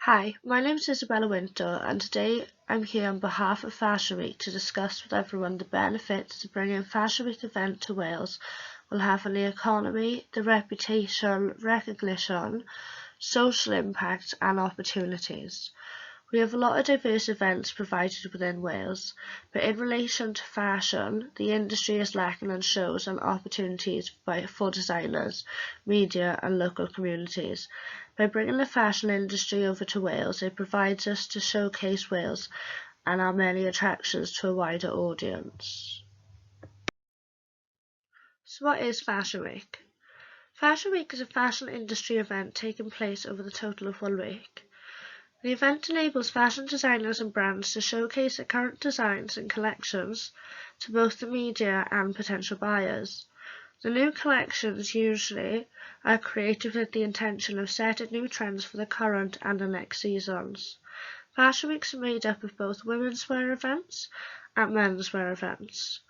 Hi, my name is Isabella Winter, and today I'm here on behalf of Fashion Week to discuss with everyone the benefits the bringing Fashion Week event to Wales will have on the economy, the reputation, recognition, social impact and opportunities. We have a lot of diverse events provided within Wales, but in relation to fashion, the industry is lacking in shows and opportunities for designers, media and local communities. By bringing the fashion industry over to Wales, it provides us to showcase Wales and our many attractions to a wider audience. So what is Fashion Week? Fashion Week is a fashion industry event taking place over the total of 1 week. The event enables fashion designers and brands to showcase their current designs and collections to both the media and potential buyers. The new collections usually are created with the intention of setting new trends for the current and the next seasons. Fashion Weeks are made up of both women's wear events and men's wear events.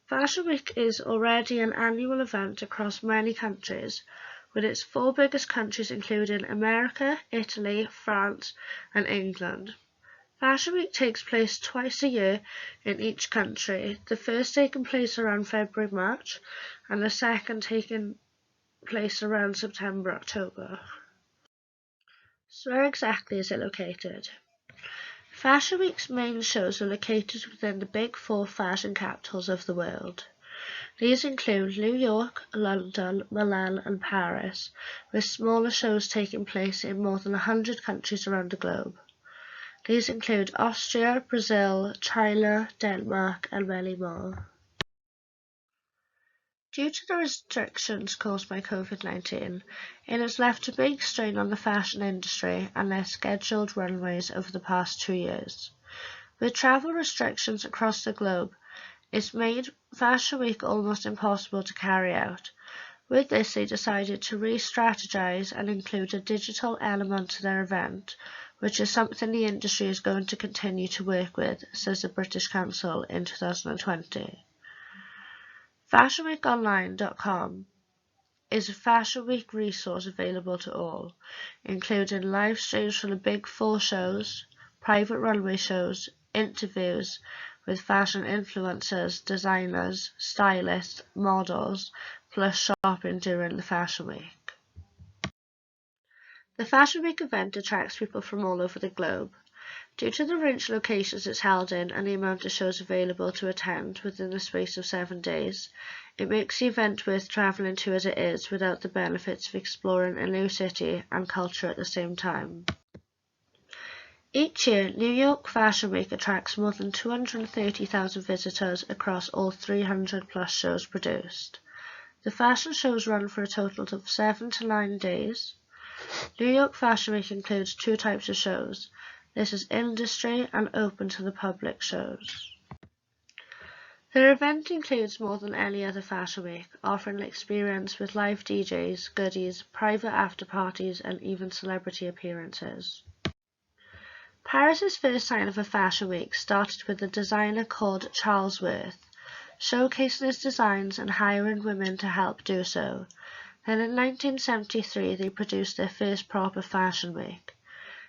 Fashion Week is already an annual event across many countries, with its 4 biggest countries including America, Italy, France and England. Fashion Week takes place twice a year in each country, the first taking place around February-March and the second taking place around September-October. So where exactly is it located? Fashion Week's main shows are located within the big 4 fashion capitals of the world. These include New York, London, Milan and Paris, with smaller shows taking place in more than 100 countries around the globe. These include Austria, Brazil, China, Denmark and many more. Due to the restrictions caused by COVID-19, it has left a big strain on the fashion industry and their scheduled runways over the past 2 years. With travel restrictions across the globe, it's made Fashion Week almost impossible to carry out. With this, they decided to re-strategize and include a digital element to their event, which is something the industry is going to continue to work with, says the British Council in 2020. FashionWeekOnline.com is a Fashion Week resource available to all, including live streams from the big 4 shows, private runway shows, interviews with fashion influencers, designers, stylists, models, plus shopping during the Fashion Week. The Fashion Week event attracts people from all over the globe. Due to the range of locations it's held in and the amount of shows available to attend within the space of 7 days, it makes the event worth travelling to as it is without the benefits of exploring a new city and culture at the same time. Each year, New York Fashion Week attracts more than 230,000 visitors across all 300 plus shows produced. The fashion shows run for a total of 7 to 9 days. New York Fashion Week includes 2 types of shows. This is industry and open to the public shows. Their event includes more than any other Fashion Week, offering an experience with live DJs, goodies, private after parties and even celebrity appearances. Paris's first sign of a Fashion Week started with a designer called Charles Worth, showcasing his designs and hiring women to help do so. Then in 1973 they produced their first proper Fashion Week.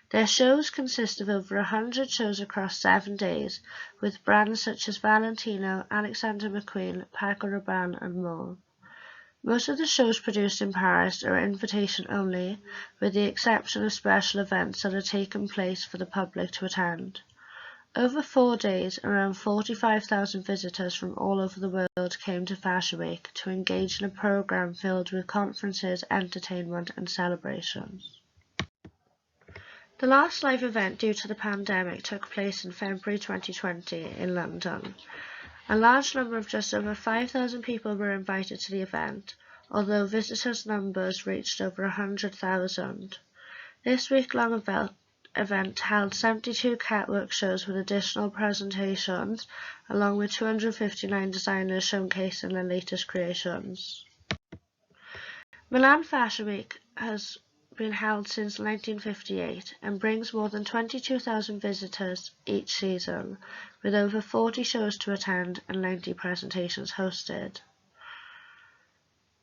Their shows consist of over 100 shows across 7 days, with brands such as Valentino, Alexander McQueen, Paco Rabanne and more. Most of the shows produced in Paris are invitation only, with the exception of special events that are taking place for the public to attend. Over 4 days, around 45,000 visitors from all over the world came to Fashion Week to engage in a program filled with conferences, entertainment and celebrations. The last live event due to the pandemic took place in February 2020 in London. A large number of just over 5,000 people were invited to the event, although visitors' numbers reached over 100,000. This week-long event held 72 catwalk shows with additional presentations, along with 259 designers showcasing their latest creations. Milan Fashion Week has been held since 1958 and brings more than 22,000 visitors each season, with over 40 shows to attend and 90 presentations hosted.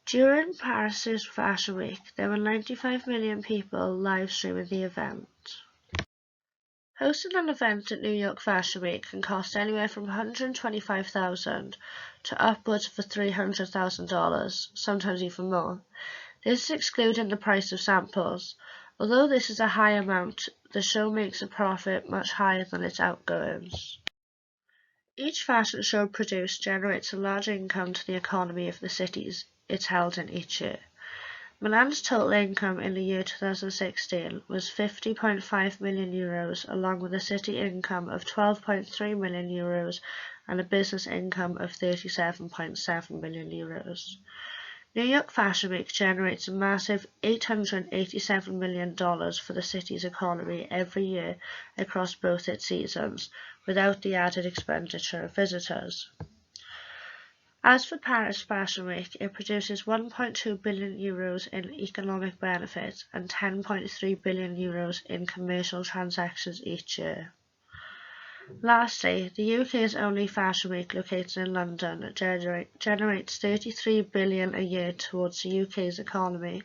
During Paris's Fashion Week, there were 95 million people live streaming the event. Hosting an event at New York Fashion Week can cost anywhere from $125,000 to upwards of $300,000, sometimes even more. This is excluding the price of samples. Although this is a high amount, the show makes a profit much higher than its outgoings. Each fashion show produced generates a large income to the economy of the cities it's held in each year. Milan's total income in the year 2016 was €50.5 million, along with a city income of €12.3 million and a business income of €37.7 million. New York Fashion Week generates a massive $887 million for the city's economy every year across both its seasons, without the added expenditure of visitors. As for Paris Fashion Week, it produces €1.2 billion in economic benefits and €10.3 billion in commercial transactions each year. Lastly, the UK's only Fashion Week, located in London, generates $33 billion a year towards the UK's economy,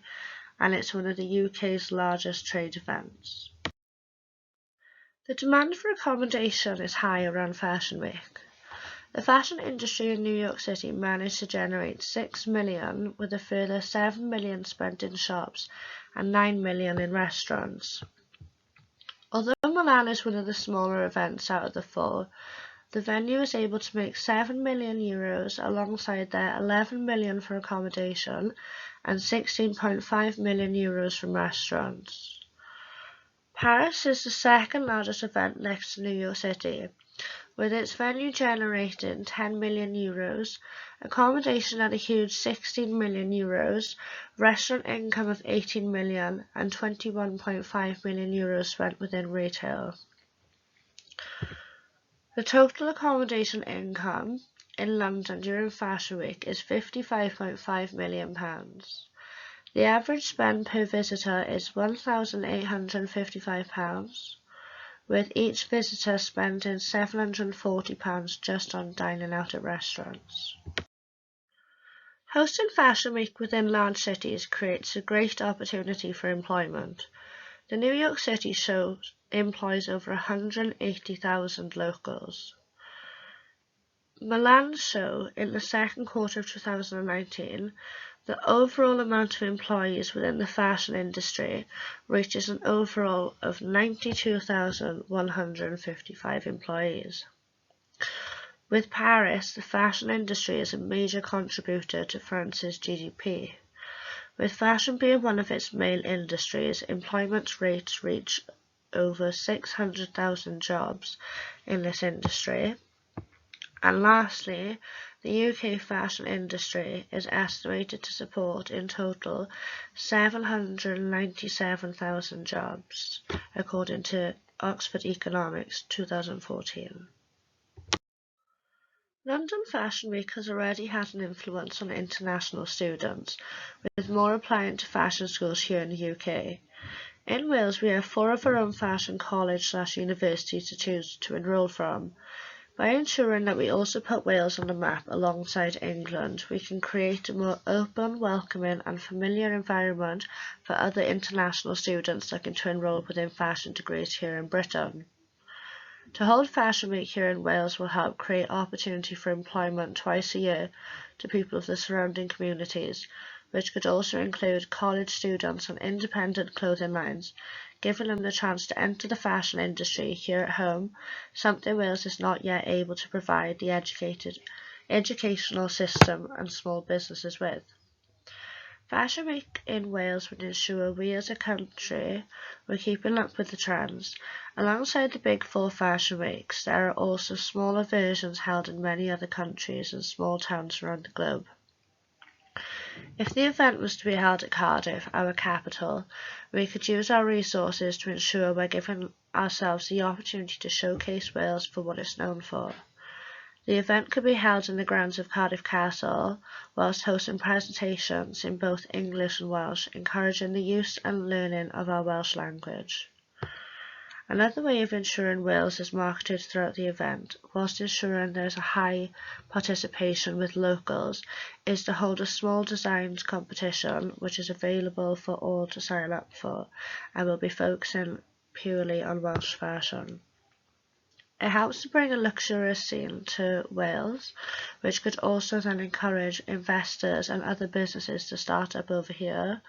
and it's one of the UK's largest trade events. The demand for accommodation is high around Fashion Week. The fashion industry in New York City managed to generate $6 million, with a further $7 million spent in shops and $9 million in restaurants. Although Milan is one of the smaller events out of the four, the venue is able to make €7 million alongside their $11 million for accommodation and €16.5 million from restaurants. Paris is the second largest event next to New York City, with its venue generating €10 million, accommodation at a huge €16 million, restaurant income of €18 million, and €21.5 million spent within retail. The total accommodation income in London during Fashion Week is £55.5 million. The average spend per visitor is £1,855. With each visitor spending £740 just on dining out at restaurants. Hosting Fashion Week within large cities creates a great opportunity for employment. The New York City show employs over 180,000 locals. Milan's show in the second quarter of 2019, the overall amount of employees within the fashion industry reaches an overall of 92,155 employees. With Paris, the fashion industry is a major contributor to France's GDP. With fashion being one of its main industries, employment rates reach over 600,000 jobs in this industry. And lastly, the UK fashion industry is estimated to support in total 797,000 jobs, according to Oxford Economics 2014. London Fashion Week has already had an influence on international students, with more applying to fashion schools here in the UK. In Wales, we have 4 of our own fashion college/universities to choose to enrol from. By ensuring that we also put Wales on the map alongside England, we can create a more open, welcoming and familiar environment for other international students looking to enrol within fashion degrees here in Britain. To hold Fashion Week here in Wales will help create opportunity for employment twice a year to people of the surrounding communities, which could also include college students and independent clothing lines, giving them the chance to enter the fashion industry here at home, something Wales is not yet able to provide the educational system and small businesses with. Fashion Week in Wales would ensure we as a country were keeping up with the trends. Alongside the big 4 fashion weeks, there are also smaller versions held in many other countries and small towns around the globe. If the event was to be held at Cardiff, our capital, we could use our resources to ensure we're giving ourselves the opportunity to showcase Wales for what it's known for. The event could be held in the grounds of Cardiff Castle, whilst hosting presentations in both English and Welsh, encouraging the use and learning of our Welsh language. Another way of ensuring Wales is marketed throughout the event, whilst ensuring there is a high participation with locals, is to hold a small designs competition which is available for all to sign up for, and will be focusing purely on Welsh fashion. It helps to bring a luxurious scene to Wales, which could also then encourage investors and other businesses to start up over here.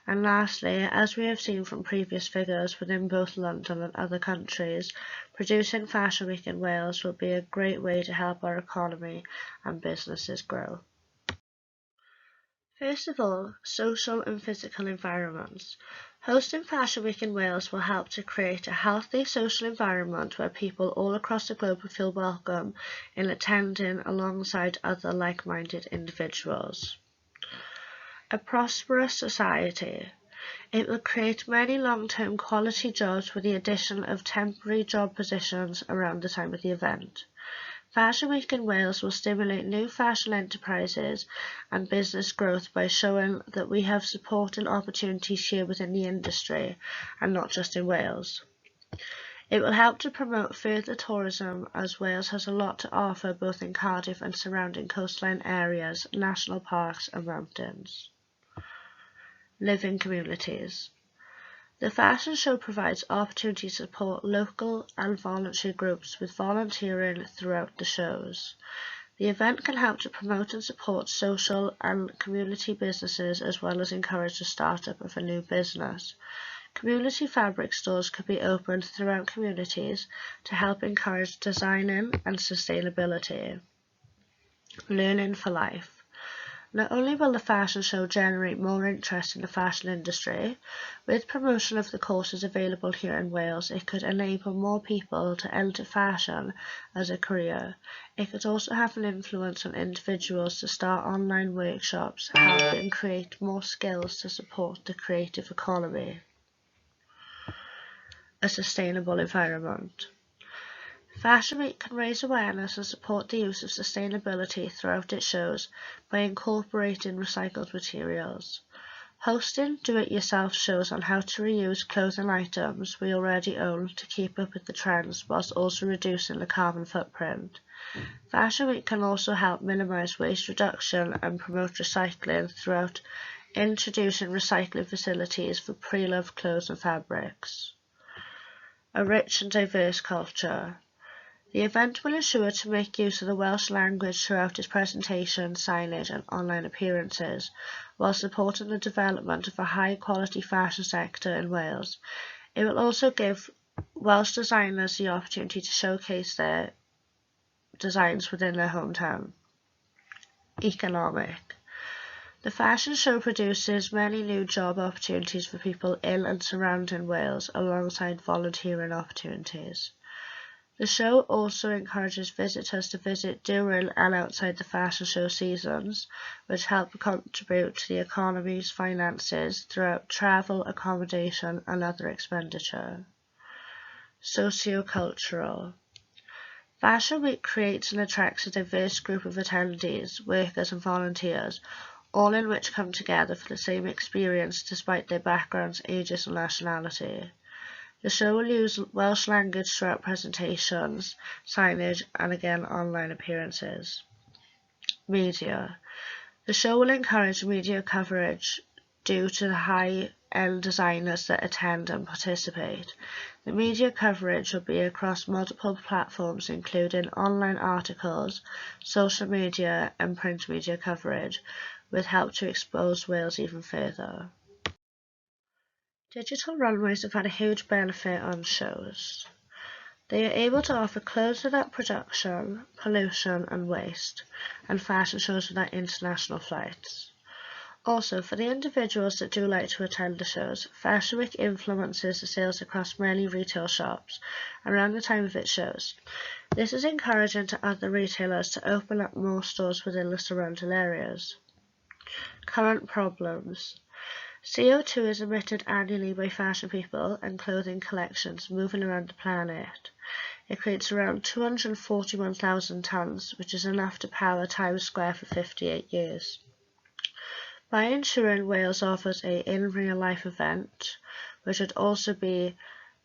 And lastly, as we have seen from previous figures within both London and other countries, producing Fashion Week in Wales will be a great way to help our economy and businesses grow. First of all, social and physical environments. Hosting Fashion Week in Wales will help to create a healthy social environment where people all across the globe will feel welcome in attending alongside other like-minded individuals. A prosperous society. It will create many long-term quality jobs with the addition of temporary job positions around the time of the event. Fashion Week in Wales will stimulate new fashion enterprises and business growth by showing that we have support and opportunities here within the industry and not just in Wales. It will help to promote further tourism as Wales has a lot to offer both in Cardiff and surrounding coastline areas, national parks and mountains. Living communities. The fashion show provides opportunities to support local and voluntary groups with volunteering throughout the shows. The event can help to promote and support social and community businesses as well as encourage the startup of a new business. Community fabric stores could be opened throughout communities to help encourage designing and sustainability. Learning for life. Not only will the fashion show generate more interest in the fashion industry, with promotion of the courses available here in Wales, it could enable more people to enter fashion as a career. It could also have an influence on individuals to start online workshops, helping create more skills to support the creative economy. A sustainable environment. Fashion Week can raise awareness and support the use of sustainability throughout its shows by incorporating recycled materials. Hosting do-it-yourself shows on how to reuse clothing items we already own to keep up with the trends whilst also reducing the carbon footprint. Fashion Week can also help minimise waste reduction and promote recycling throughout introducing recycling facilities for pre-loved clothes and fabrics. A rich and diverse culture. The event will ensure to make use of the Welsh language throughout its presentation, signage and online appearances, while supporting the development of a high-quality fashion sector in Wales. It will also give Welsh designers the opportunity to showcase their designs within their hometown. Economic. The fashion show produces many new job opportunities for people in and surrounding Wales, alongside volunteering opportunities. The show also encourages visitors to visit during and outside the fashion show seasons, which help contribute to the economy's finances throughout travel, accommodation and other expenditure. Socio-cultural. Fashion Week creates and attracts a diverse group of attendees, workers and volunteers, all in which come together for the same experience despite their backgrounds, ages and nationality. The show will use Welsh language throughout presentations, signage and again online appearances. Media. The show will encourage media coverage due to the high-end designers that attend and participate. The media coverage will be across multiple platforms including online articles, social media and print media coverage, with help to expose Wales even further. Digital runways have had a huge benefit on shows. They are able to offer clothes without production, pollution and waste, and fashion shows without international flights. Also, for the individuals that do like to attend the shows, Fashion Week influences the sales across many retail shops around the time of its shows. This is encouraging to other retailers to open up more stores within the surrounding areas. Current problems. CO2 is emitted annually by fashion people and clothing collections moving around the planet. It creates around 241,000 tonnes, which is enough to power Times Square for 58 years. By ensuring Wales offers a in real life event, which would also be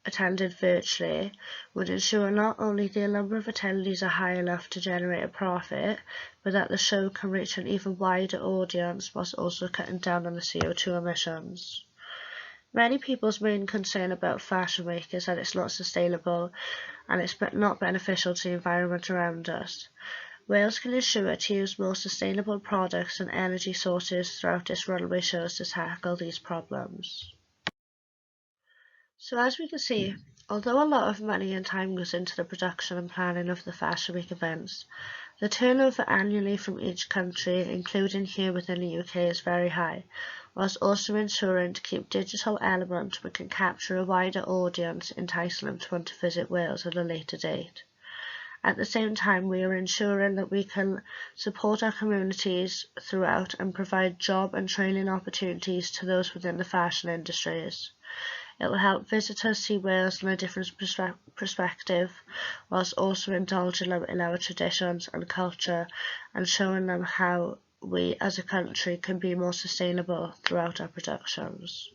attended virtually, would ensure not only the number of attendees are high enough to generate a profit, but that the show can reach an even wider audience whilst also cutting down on the CO2 emissions. Many people's main concern about Fashion Week is that it's not sustainable and it's not beneficial to the environment around us. Wales can ensure to use more sustainable products and energy sources throughout its runway shows to tackle these problems. So as we can see, although a lot of money and time goes into the production and planning of the Fashion Week events, the turnover annually from each country, including here within the UK, is very high, whilst also ensuring to keep digital element we can capture a wider audience, enticing them to want to visit Wales at a later date. At the same time, we are ensuring that we can support our communities throughout and provide job and training opportunities to those within the fashion industries. It will help visitors see Wales from a different perspective, whilst also indulging them in our traditions and culture and showing them how we as a country can be more sustainable throughout our productions.